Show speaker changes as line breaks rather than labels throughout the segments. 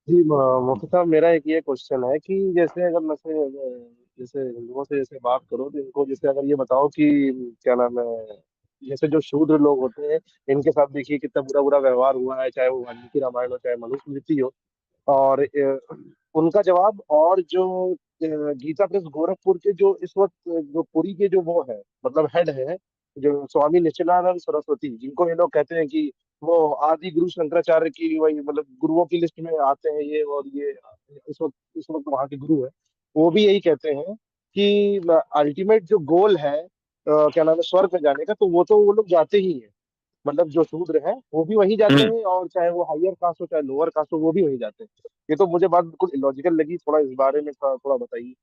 जी मुफ्ती साहब, मेरा एक ये क्वेश्चन है कि जैसे अगर मैं से जैसे हिंदुओं से जैसे बात करो तो इनको जैसे अगर ये बताओ कि क्या नाम है, जैसे जो शूद्र लोग होते हैं इनके साथ देखिए कितना बुरा बुरा व्यवहार हुआ है, चाहे वो वाल्मीकि रामायण हो चाहे मनुस्मृति हो। और उनका जवाब, और जो गीता प्रेस गोरखपुर के जो इस वक्त जो पुरी के जो वो है मतलब हेड है, जो स्वामी निश्चलानंद सरस्वती, जिनको ये लोग कहते हैं कि वो आदि गुरु शंकराचार्य की वही मतलब गुरुओं की लिस्ट में आते हैं ये, और ये इस वक्त वहाँ के गुरु है। वो भी यही कहते हैं कि अल्टीमेट जो गोल है क्या नाम है स्वर्ग में जाने का, तो वो लोग जाते ही हैं। मतलब जो शूद्र हैं वो भी वहीं जाते
हम्म।
हैं, और चाहे वो हायर कास्ट हो चाहे लोअर कास्ट हो वो भी वहीं जाते हैं। ये तो मुझे बात बिल्कुल इलॉजिकल लगी, थोड़ा इस बारे में थोड़ा बताइए।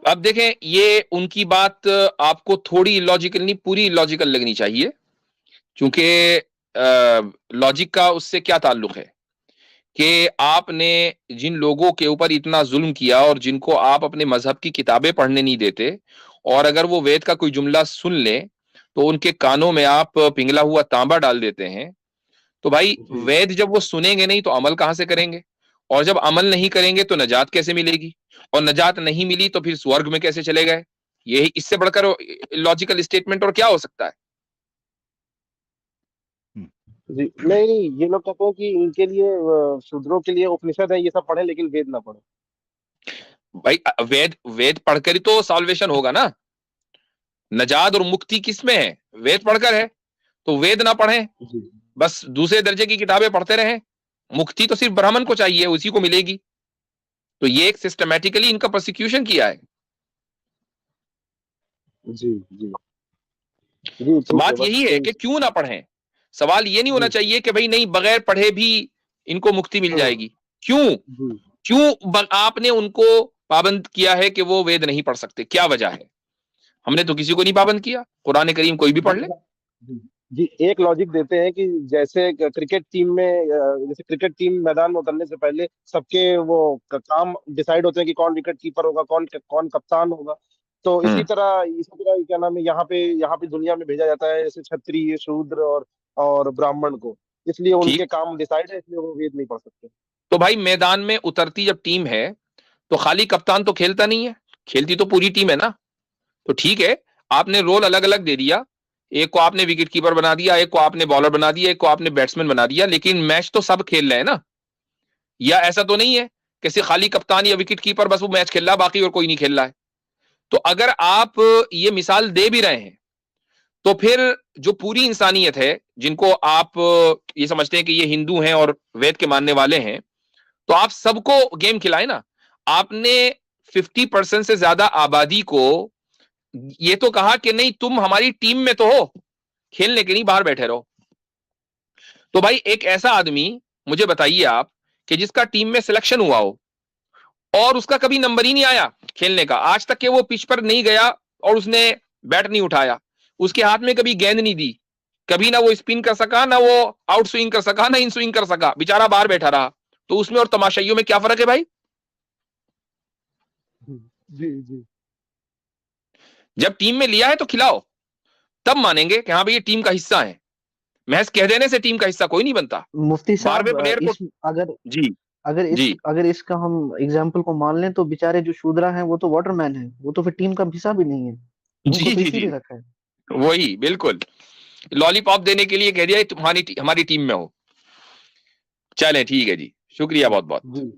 अब देखें, ये उनकी बात आपको थोड़ी लॉजिकल नहीं, पूरी लॉजिकल लगनी चाहिए, क्योंकि लॉजिक का उससे क्या ताल्लुक है कि आपने जिन लोगों के ऊपर इतना जुल्म किया और जिनको आप अपने मजहब की किताबें पढ़ने नहीं देते, और अगर वो वेद का कोई जुमला सुन ले तो उनके कानों में आप पिघला हुआ तांबा डाल देते हैं। तो भाई,
जी
वेद जब वो सुनेंगे नहीं तो अमल कहां से करेंगे? और जब अमल नहीं करेंगे तो नजात कैसे मिलेगी? और नजात नहीं मिली तो फिर स्वर्ग में कैसे चले गए? यही इससे बढ़कर लॉजिकल स्टेटमेंट और क्या हो सकता है?
जी, नहीं नहीं, ये लोग कहते हैं कि इनके लिए शूद्रों के लिए उपनिषद है, ये सब पढ़े लेकिन वेद ना पढ़े।
भाई, वेद वेद पढ़कर ही तो सॉल्वेशन होगा ना। नजात और मुक्ति किसमें है? वेद पढ़कर है। तो वेद ना पढ़ें,
जी
बस दूसरे दर्जे की किताबें पढ़ते रहें। मुक्ति तो सिर्फ ब्राह्मण को चाहिए, उसी को मिलेगी। तो ये एक सिस्टमैटिकली इनका प्रोसिक्यूशन किया है।
जी जी जी,
तो
ठीक है
बात
बस
यही है कि क्यों ना पढ़ें। सवाल ये नहीं होना
जी।
चाहिए कि भाई नहीं, बगैर पढ़े भी इनको मुक्ति मिल
हम्म,
जाएगी। क्यों?
जी
क्यों आपने उनको पाबंद किया है कि वो वेद नहीं पढ़ सकते? क्या वजह है? हमने तो किसी को नहीं पाबंद किया, कुरान करीम कोई भी
जी
पढ़ ले।
जी जी, एक लॉजिक देते हैं कि जैसे क्रिकेट टीम में जैसे क्रिकेट टीम मैदान में उतरने से पहले सबके वो काम डिसाइड होते हैं कि कौन विकेट कीपर होगा, कौन कौन कप्तान होगा। तो
हम्म।
इसी तरह क्या नाम है, यहाँ पे दुनिया में भेजा जाता है जैसे क्षत्रिय शूद्र और ब्राह्मण को, इसलिए उनके
ठीक।
काम डिसाइड है, इसलिए वो वेद नहीं पढ़ सकते।
तो भाई, मैदान में उतरती जब टीम है तो खाली कप्तान तो खेलता नहीं है, खेलती तो पूरी टीम है ना। तो ठीक है, आपने रोल अलग अलग दे दिया। एक को आपने विकेट कीपर बना दिया, एक को आपने बॉलर बना दिया, एक को आपने बैट्समैन बना दिया, लेकिन मैच तो सब खेल रहे हैं ना। या ऐसा तो नहीं है कि सिर्फ खाली कप्तान या विकेट कीपर बस वो मैच खेल रहा है, बाकी और कोई नहीं खेल रहा है। तो अगर आप ये मिसाल दे भी रहे हैं, तो फिर जो पूरी इंसानियत है, जिनको आप ये समझते हैं कि ये हिंदू हैं और वेद के मानने वाले हैं, तो आप सबको गेम खिलाए ना। आपने 50% से ज्यादा आबादी को ये तो कहा कि नहीं, तुम हमारी टीम में तो हो, खेलने के नहीं बाहर बैठे रहो। तो भाई, एक ऐसा आदमी मुझे बताइए आप कि जिसका टीम में सिलेक्शन हुआ हो और उसका कभी नंबर ही नहीं आया खेलने का, आज तक के वो पिच पर नहीं गया और उसने बैट नहीं उठाया, उसके हाथ में कभी गेंद नहीं दी, कभी ना वो स्पिन कर सका, ना वो आउट स्विंग कर सका, ना इन स्विंग कर सका, बेचारा बाहर बैठा रहा। तो उसमें और तमाशाइयों में क्या फर्क है भाई?
जी जी
जब टीम में लिया है तो खिलाओ, तब मानेंगे कि हाँ भाई ये टीम का हिस्सा है। महज कह देने से टीम का हिस्सा कोई नहीं बनता।
मुफ्ती साहब,
12वें प्लेयर को।
इस अगर
जी। जी।
अगर इसका हम एग्जाम्पल को मान लें तो बेचारे जो शूद्रा हैं वो तो वाटरमैन है, वो तो फिर टीम का हिस्सा भी नहीं है, उनको
जी।
तो
जी। जी।
इसीलिए रखा है।
वही बिल्कुल, लॉलीपॉप देने के लिए कह दिया तुम्हारी हमारी टीम में हो। चलें, ठीक है जी, शुक्रिया बहुत बहुत।
जी।